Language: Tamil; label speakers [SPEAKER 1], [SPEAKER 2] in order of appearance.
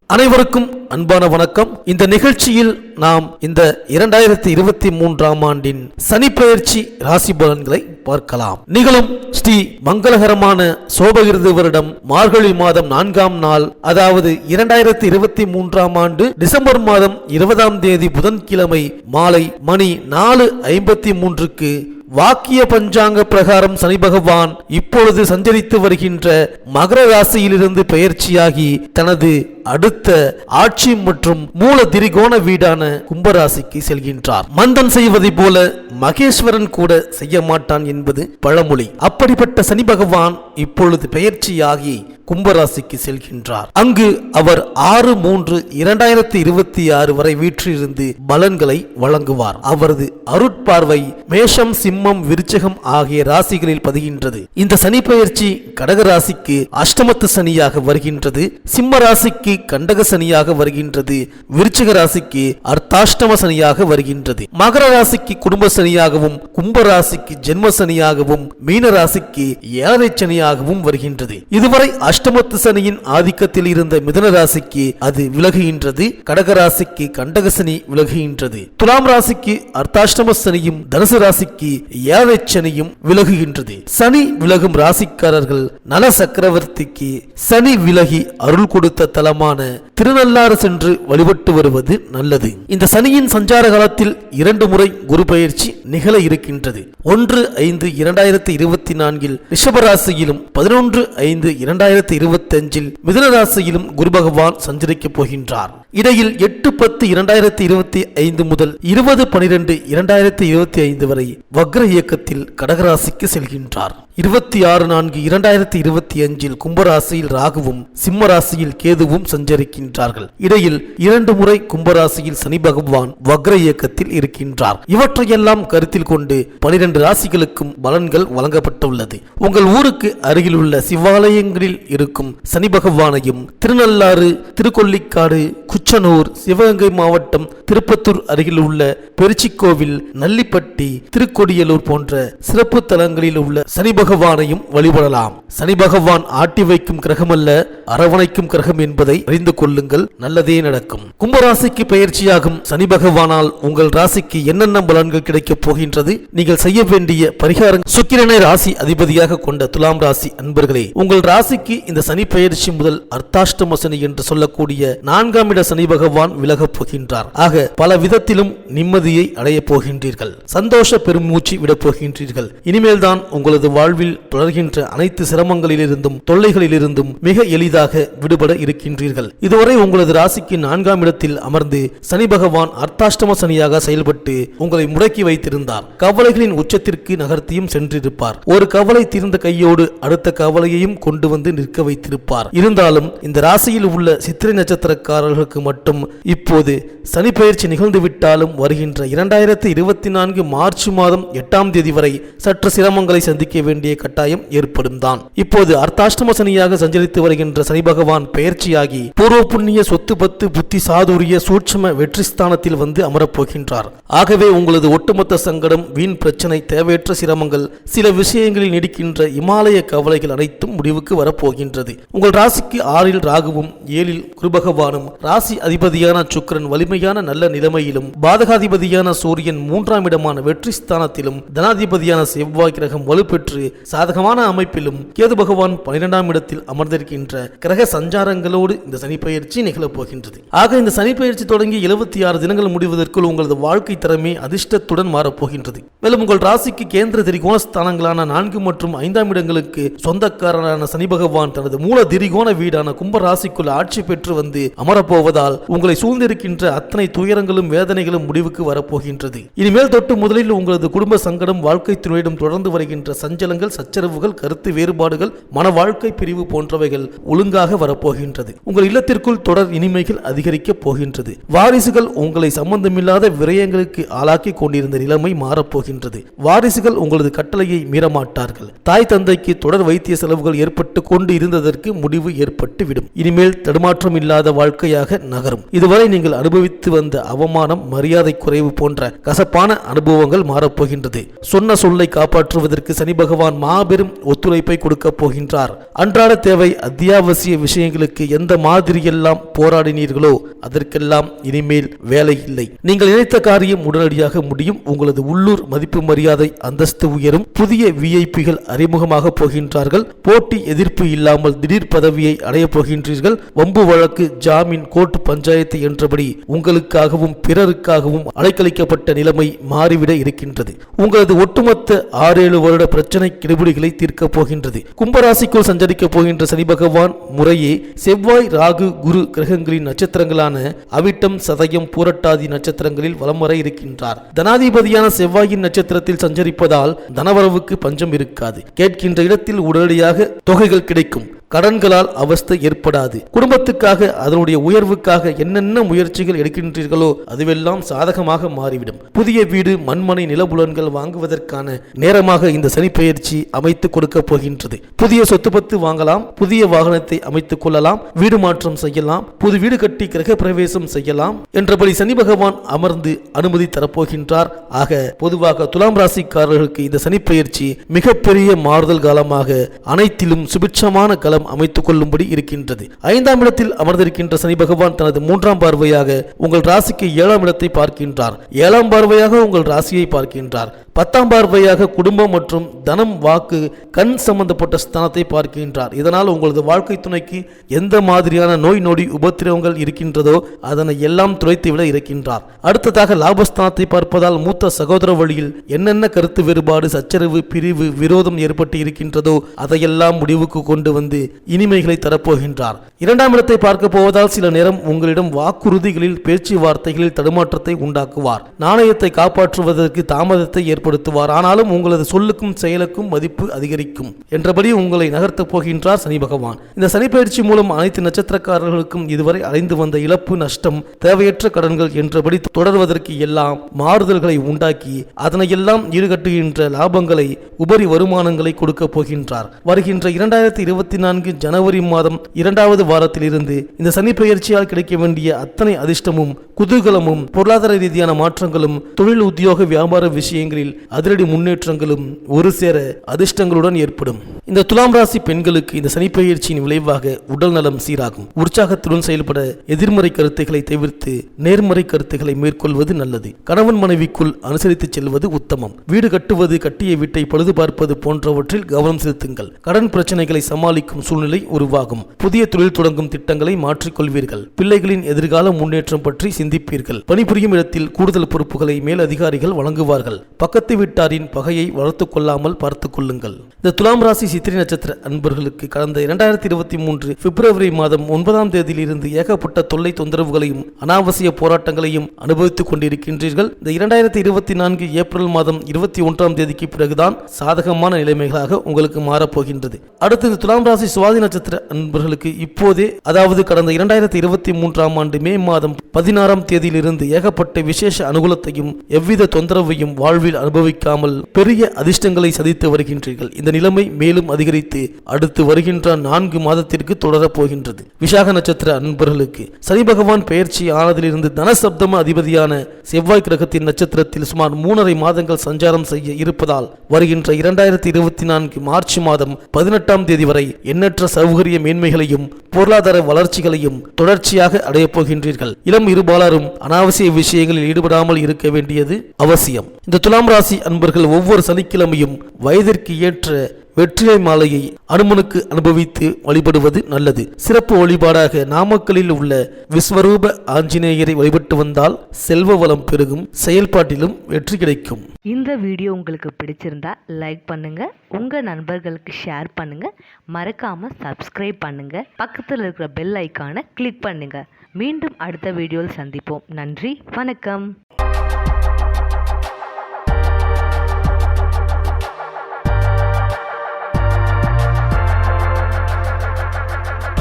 [SPEAKER 1] அனைவருக்கும் அன்பான வணக்கம். இந்த நிகழ்ச்சியில் நாம் இந்த 2023ஆம் ஆண்டின் சனி பெயர்ச்சி ராசி பலன்களை பார்க்கலாம். நிகழும் ஸ்ரீ மங்களகரமான சோபகிருது வருடம் மார்கழி மாதம் 4ஆம் நாள், அதாவது 2023ஆம் ஆண்டு டிசம்பர் மாதம் 20ஆம் தேதி புதன்கிழமை மாலை மணி 4:53க்கு வாக்கிய பஞ்சாங்க பிரகாரம் சனி பகவான் இப்பொழுது சஞ்சரித்து வருகின்ற மகர ராசியிலிருந்து பெயர்ச்சியாகி தனது அடுத்த ஆட்சி மற்றும் மூல திரிகோண வீடான கும்பராசிக்கு செல்கின்றார். மந்தன் செய்வதை போல மகேஸ்வரன் கூட செய்ய மாட்டான் என்பது பழமொழி. அப்படிப்பட்ட சனி பகவான் இப்பொழுது பெயர்ச்சியாகி கும்பராசிக்கு செல்கின்றார். அங்கு அவர் 6/3/2026 வரை வீற்றிருந்து பலன்களை வழங்குவார். அவரது அருட்பார்வை மேஷம், சிம்மம், விருச்சிகம் ஆகிய ராசிகளில் பதிகின்றது. இந்த சனி பெயர்ச்சி கடக ராசிக்கு அஷ்டமத்து சனியாக வருகின்றது, சிம்ம ராசிக்கு கண்டக சனியாக வருகின்றது, விருச்சிக ராசிக்கு அர்த்தாஷ்டம சனியாக வருகின்றது, மகர ராசிக்கு குடும்ப சனியாகவும், கும்ப ராசிக்கு ஜென்ம சனியாகவும், மீன ராசிக்கு ஏழரை சனியாகவும் வருகின்றது. இதுவரை அஷ்டமத்து சனியின் ஆதிக்கத்தில் இருந்த மிதுன ராசிக்கு அது விலகுகின்றது, கடக ராசிக்கு கண்டக சனி விலகுகின்றது, துலாம் ராசிக்கு அர்த்தாஷ்டம சனியும், தனுசு ராசிக்கு ஏழரை சனியும் விலகுகின்றது. சனி விலகும் ராசிக்காரர்கள் நல சக்கரவர்த்திக்கு சனி விலகி அருள் கொடுத்த தலமான திருநள்ளாறு சென்று வழிபட்டு வருவது நல்லது. இந்த சனியின் சஞ்சார காலத்தில் 2 முறை குரு பெயர்ச்சி நிகழ இருக்கின்றது. 1/5/2024 ரிஷபராசியிலும் 11/5/2025 மிதுன ராசியிலும் குரு பகவான் சஞ்சரிக்கப் போகின்றார். இடையில் 8/10/2025 முதல் 20/12/2025 வரை வக்ர இயக்கத்தில் கடகராசிக்கு செல்கின்றார். 26/4/2025 கும்பராசியில் ராகுவும் சிம்ம ராசியில் கேதுவும் சஞ்சரிக்கின்றார்கள். இடையில் 2 முறை கும்பராசியில் சனி பகவான் வக்ர இயக்கத்தில் இருக்கின்றார். இவற்றையெல்லாம் கருத்தில் கொண்டு 12 ராசிகளுக்கும் பலன்கள் வழங்கப்பட்டுள்ளது. உங்கள் ஊருக்கு அருகில் உள்ள சிவாலயங்களில் இருக்கும் சனி பகவானையும் திருநள்ளாறு, திருக்கொள்ளிக்காடு, குச்சனூர், சிவகங்கை மாவட்டம் திருப்பத்தூர் அருகில் உள்ள பெருச்சிக்கோவில், நல்லிப்பட்டி, திருக்கொடியலூர் போன்ற சிறப்பு தலங்களில் உள்ள சனி பகவானையும் வழிபடலாம். சனி பகவான் ஆட்டி வைக்கும் கிரகம் அல்ல, அரவணைக்கும் கிரகம் என்பதை அறிந்து கொள்ளுங்கள், நல்லதே நடக்கும். கும்பராசிக்கு பெயர்ச்சியாகும் சனி பகவானால் உங்கள் ராசிக்கு என்னென்ன பலன்கள் கிடைக்கப் போகின்றது, நீங்கள் செய்ய வேண்டிய பரிகாரம். சுக்கிரனை ராசி அதிபதியாக கொண்ட துலாம் ராசி அன்பர்களே, உங்கள் ராசிக்கு இந்த சனி பெயர்ச்சி முதல் அர்த்தாஷ்டம சனி என்று சொல்லக்கூடிய 4ஆம் இட சனி பகவான் விலகப் போகின்றார். ஆக பல விதத்திலும் நிம்மதியை அடையப் போகின்றீர்கள், சந்தோஷ பெருமூச்சு விடப் போகின்றீர்கள். இனிமேல் தான் உங்களது வாழ்வில் தொடர்கின்ற அனைத்து சிரமங்களிலிருந்தும் தொல்லைகளிலிருந்தும் மிக எளிதாக விடுபட இருக்கின்றீர்கள். இதுவரை உங்களது ராசிக்கு 4ஆம் இடத்தில் அமர்ந்து சனி பகவான் அர்த்தாஷ்டம சனியாக செயல்பட்டு உங்களை முடக்கி வைத்திருந்தார். கவலைகளின் உச்சத்திற்கு நகர்த்தியும் சென்றிருப்பார். ஒரு கவலை தீர்ந்த கையோடு அடுத்த கவலையையும் கொண்டு வந்து நிற்க வைத்திருப்பார். இருந்தாலும் இந்த ராசியில் உள்ள சித்திரை நட்சத்திரக்காரர்களுக்கு மட்டும் இப்போது சனி பெயர்ச்சி நிகழ்ந்து விட்டாலும் வருகின்ற 2024 மார்ச் மாதம் 8ஆம் தேதி வரை சற்று சிரமங்களை சந்திக்க வேண்டிய கட்டாயம் ஏற்படும் தான். இப்போது அர்த்தாஷ்டம சனியாக சஞ்சரித்து வருகின்ற சனி பகவான் பெயர்ச்சியாகி பூர்வ புண்ணிய, சொத்து பத்து, புத்தி சாதுரிய, சூட்சும வெற்றி ஸ்தானத்தில் வந்து அமரப்போகின்றார். ஆகவே உங்களது ஒட்டுமொத்த சங்கடம், வீண் பிரச்சனை, தேவையற்ற சிரமங்கள், சில விஷயங்களில் நீடிக்கின்ற இமாலய கவலைகள் அனைத்தும் முடிவுக்கு வரப்போகின்றது. உங்கள் ராசிக்கு 6இல் ராகுவும் 7இல் குரு பகவானும், ராசி அதிபதியான சுக்கிரன் வலிமையான நல்ல நிலைமையிலும், பாதகாதிபதியான சூரியன் 3ஆம் இடமான வெற்றி ஸ்தானத்திலும், தனாதிபதியான செவ்வாய் கிரகம் வலுப்பெற்று சாதகமான அமைப்பிலும், கேது பகவான் 12ஆம் இடத்தில் அமர்ந்திருக்கின்ற கிரக சஞ்சாரங்களோடு இந்த சனி பெயர்ச்சி நிகழப் போகின்றது. ஆக இந்த சனி பெயர்ச்சி தொடங்கி 76 தினங்கள் முடிவதற்குள் உங்களது வாழ்க்கை தரமே அதிர்ஷ்டத்துடன் மாறப்போகின்றது. மேலும் உங்கள் ராசிக்கு கேந்திர திரிகோண ஸ்தானங்களான 4 மற்றும் 5ஆம் இடங்களுக்கு சொந்தக்காரரான சனி பகவான் தனது மூல திரிகோண வீடான கும்ப ராசிக்குள் ஆட்சி பெற்று வந்து அமரப்போவதால் உங்களை சூழ்ந்திருக்கின்ற அத்தனை துயரங்களும் வேதனைகளும் முடிவுக்கு வரப்போகின்றது. இனிமேல் தொட்டு முதலில் உங்களது குடும்ப சங்கடம், வாழ்க்கை துணையிடம் தொடர்ந்து வருகின்ற சஞ்சலங்கள், சச்சரவுகள், கருத்து வேறுபாடுகள், மன வாழ்க்கை பிரிவு போன்றவைகள் ஒழுங்காக வரப்போகின்றது. உங்கள் இல்லத்திற்குள் தொடர் இனிமைகள் அதிகரிக்கப் போகின்றது. வாரிசுகள் உங்களை சம்பந்தமில்லாத விரயங்களுக்கு ஆளாக்கி கொண்டிருந்த நிலைமை மாறப்போகின்றது. வாரிசுகள் உங்களது கட்டளையை மீறமாட்டார்கள். தாய் தந்தைக்கு தொடர் வைத்திய செலவுகள் ஏற்பட்டு கொண்டு இருந்ததற்கு முடிவு ஏற்பட்டு விடும். இனிமேல் தடுமாற்றம் இல்லாத வாழ்க்கையாக நகரும். இதுவரை நீங்கள் அனுபவித்து வந்த அவமானம், மரியாதை குறைவு போன்ற கசப்பான அனுபவங்கள் மாறப்போகின்றது. சொன்ன சொல்லை காப்பாற்றுவதற்கு சனி பகவான் மாபெரும் ஒத்துழைப்பை கொடுக்க போகின்றார். அன்றாட தேவை, அத்தியாவசிய விஷயங்களுக்கு எந்த மாதிரியெல்லாம் போராடினீர்களோ அதற்கெல்லாம் இனிமேல் வேலை இல்லை. நீங்கள் நினைத்த காரியம் உடனடியாக முடியும். உங்களது உள்ளூர் மதிப்பு, மரியாதை, அந்தஸ்து உயரும். புதிய விஐபிகள் அறிமுகமாக போகின்றார்கள். போட்டி எதிர்ப்பு இல்லாமல் திடீர் பதவியை அடைய போகின்றீர்கள். வம்பு வழக்கு, ஜாமீன், கோர்ட், பஞ்சாயத்து என்றபடி உங்களுக்காகவும் பிறருக்காகவும் அலைக்கழிக்கப்பட்ட நிலைமை மாறிவிட இருக்கின்றது. உங்களது ஒட்டுமொத்த 6-7 வருட பிரச்சனை கெடுபிடிகளை தீர்க்க போகின்றது. கும்பராசிக்குள் சஞ்சரிக்க போகின்ற சனி பகவான் முறையே செவ்வாய், ராகு, குரு கிரகங்களின் நட்சத்திரங்களான அவிட்டம், சதயம், பூரட்டாதி நட்சத்திரங்களில் வலம் வர இருக்கின்றார். தனாதிபதியான செவ்வாயின் நட்சத்திரத்தில் சஞ்சரிப்பதால் தனவரவுக்கு பஞ்சம் இருக்காது. கேட்கின்ற இடத்தில் உடனடியாக தொகைகள் கிடைக்கும். கடன்களால் அவஸ்தை ஏற்படாது. குடும்பத்துக்காக, அதனுடைய உயர்வுக்காக என்னென்ன முயற்சிகள் எடுக்கின்றீர்களோ அதுவெல்லாம் சாதகமாக மாறிவிடும். புதிய வீடு, மண்மனை, நிலபுலன்கள் வாங்குவதற்கான நேரமாக இந்த சனி பெயர்ச்சி அமைத்து கொடுக்க போகின்றது. புதிய சொத்து பத்து வாங்கலாம், புதிய வாகனத்தை அமைத்துக் கொள்ளலாம், வீடு மாற்றம் செய்யலாம், புது வீடு கட்டி கிரக பிரவேசம் செய்யலாம் என்றபடி சனி பகவான் அமர்ந்து அனுமதி தரப்போகின்றார். ஆக பொதுவாக துலாம் ராசிக்காரர்களுக்கு இந்த சனி பெயர்ச்சி மிகப்பெரிய மாறுதல் காலமாக அனைத்திலும் சுபிட்சமான காலம் அமைத்துக் கொள்ளும்படி இருக்கின்றது. 5ஆம் இடத்தில் அமர்ந்திருக்கின்ற சனி பகவான் தனது 3ஆம் பார்வையாக உங்கள் ராசிக்கு 7ஆம் இடத்தை பார்க்கின்றார். 7ஆம் பார்வையாக உங்கள் ராசியை பார்க்கின்றார். 10ஆம் பார்வையாக குடும்பம் மற்றும் தனம், வாக்கு, கண் சம்பந்தப்பட்ட ஸ்தானத்தை பார்க்கின்றார். இதனால் உங்களது வாழ்க்கை துணைக்கு எந்த மாதிரியான நோய் நொடி உபத்திரவங்கள் இருக்கின்றதோ அதனை எல்லாம் துளைத்துவிட இருக்கின்றார். அடுத்ததாக லாபஸ்தானத்தை பார்ப்பதால் மூத்த சகோதர வழியில் என்னென்ன கருத்து வேறுபாடு, சச்சரவு, பிரிவு, விரோதம் ஏற்பட்டு இருக்கின்றதோ அதையெல்லாம் முடிவுக்கு கொண்டு வந்து இனிமைகளை தரப்போகின்றார். 2ஆம் இடத்தை பார்க்க போவதால் சில நேரம் உங்களிடம் வாக்குறுதிகளில், பேச்சுவார்த்தைகளில் தடுமாற்றத்தை உண்டாக்குவார். நாணயத்தை காப்பாற்றுவதற்கு தாமதத்தை ஏற்படுத்துவார். ஆனாலும் உங்களது சொல்லுக்கும் செயலுக்கும் மதிப்பு அதிகரிக்கும் என்றபடி உங்களை நகர்த்தப் போகின்றார் சனி பகவான். இந்த சனி பயிற்சி மூலம் அனைத்து நட்சத்திரக்காரர்களுக்கும் இதுவரை அடைந்து வந்த இழப்பு, நஷ்டம், தேவையற்ற கடன்கள் என்றபடி தொடர்வதற்கு எல்லாம் மாறுதல்களை உண்டாக்கி அதனையெல்லாம் ஈடுகட்டுகின்ற லாபங்களை, உபரி வருமானங்களை கொடுக்க போகின்றார். வருகின்ற 2024 ஜனவரி மாதம் 2வது வாரத்தில் இருந்து இந்த சனி பெயர்ச்சியால் கிடைக்க வேண்டிய அத்தனை அதிர்ஷ்டமும், குதூகலமும், பொருளாதார ரீதியான மாற்றங்களும், தொழில், உத்தியோக, வியாபார விஷயங்களில் அதிரடி முன்னேற்றங்களும் ஒரு சேர அதிர்ஷ்டங்களுடன் ஏற்படும். இந்த துலாம் ராசி பெண்களுக்கு இந்த சனி பெயர்ச்சியின் விளைவாக உடல் நலம் சீராகும். உற்சாகத்துடன் செயல்பட எதிர்மறை கருத்துக்களை தவிர்த்து நேர்மறை கருத்துக்களை மேற்கொள்வது நல்லது. கணவன் மனைவிக்குள் அனுசரித்து செல்வது உத்தமம். வீடு கட்டுவது, கட்டிய வீட்டை பழுது பார்ப்பது போன்றவற்றில் கவனம் செலுத்துங்கள். கடன் பிரச்சனைகளை சமாளிக்கும் சூழ்நிலை உருவாகும். புதிய தொழில் தொடங்கும் திட்டங்களை மாற்றிக்கொள்வீர்கள். பிள்ளைகளின் எதிர்கால முன்னேற்றம் பற்றி சிந்திப்பீர்கள். பணிபுரியும் இடத்தில் கூடுதல் பொறுப்புகளை மேல் அதிகாரிகள் வழங்குவார்கள். பக்கத்து வீட்டாரின் பகையை வளர்த்துக் கொள்ளாமல் பார்த்துக் கொள்ளுங்கள். இந்த துலாம் ராசி சித்திரை நட்சத்திர அன்பர்களுக்கு கடந்த 2023 பிப்ரவரி மாதம் 9ஆம் தேதியிலிருந்து ஏகப்பட்ட தொல்லை, தொந்தரவுகளையும் அனாவசிய போராட்டங்களையும் அனுபவித்துக் கொண்டிருக்கின்றீர்கள். இந்த 2024 ஏப்ரல் மாதம் 21ஆம் தேதிக்கு பிறகுதான் சாதகமான நிலைமைகளாக உங்களுக்கு மாறப்போகின்றது. அடுத்து இந்த துலாம் ராசி சுவாதி நட்சத்திர அன்பர்களுக்கு இப்போதே, அதாவது கடந்த 2023ஆம் ஆண்டு மே மாதம் 16ஆம் தேதியிலிருந்து ஏகப்பட்ட விசேஷ அனுகூலத்தையும் எவ்வித தொந்தரவையும் வாழ்வில் அனுபவிக்காமல் பெரிய அதிர்ஷ்டங்களை சதித்து வருகின்றீர்கள். இந்த நிலைமை மேலும் அதிகரித்து அடுத்து வருகின்ற 4 மாதத்திற்கு தொடரப் போகின்றது. விசாக நட்சத்திர அன்பர்களுக்கு சனி பகவான் பெயர்ச்சி ஆனதிலிருந்து தனசப்தம அதிபதியான செவ்வாய் கிரகத்தின் நட்சத்திரத்தில் சுமார் 3.5 மாதங்கள் சஞ்சாரம் செய்ய இருப்பதால் வருகின்ற 2024 மார்ச் மாதம் 18ஆம் தேதி வரை எண்ணற்ற சௌகரிய மேன்மைகளையும் பொருளாதார வளர்ச்சிகளையும் தொடர்ச்சியாக அடையப் போகின்றீர்கள். இளம் இருபாலரும் அனாவசிய விஷயங்களில் ஈடுபடாமல் இருக்க வேண்டியது அவசியம். இந்த துலாம் ராசி அன்பர்கள் ஒவ்வொரு சனிக்கிழமையும் வயதிற்கு ஏற்ற வெற்றிலை மாலையை அனுமனுக்கு அனுபவித்து வழிபடுவது நல்லது. சிறப்பு வழிபாடாக நாமக்கலில் உள்ள விஸ்வரூப ஆஞ்சநேயரை வழிபட்டு வந்தால் செல்வ வளம் பெருகும், செயல்பாட்டிலும் வெற்றி கிடைக்கும்.
[SPEAKER 2] இந்த வீடியோ உங்களுக்கு பிடிச்சிருந்தா லைக் பண்ணுங்க, உங்க நண்பர்களுக்கு ஷேர் பண்ணுங்க, மறக்காம சப்ஸ்கிரைப் பண்ணுங்க, பக்கத்தில் இருக்கிற பெல் ஐக்கானை கிளிக் பண்ணுங்க. மீண்டும் அடுத்த வீடியோவில் சந்திப்போம். நன்றி, வணக்கம்.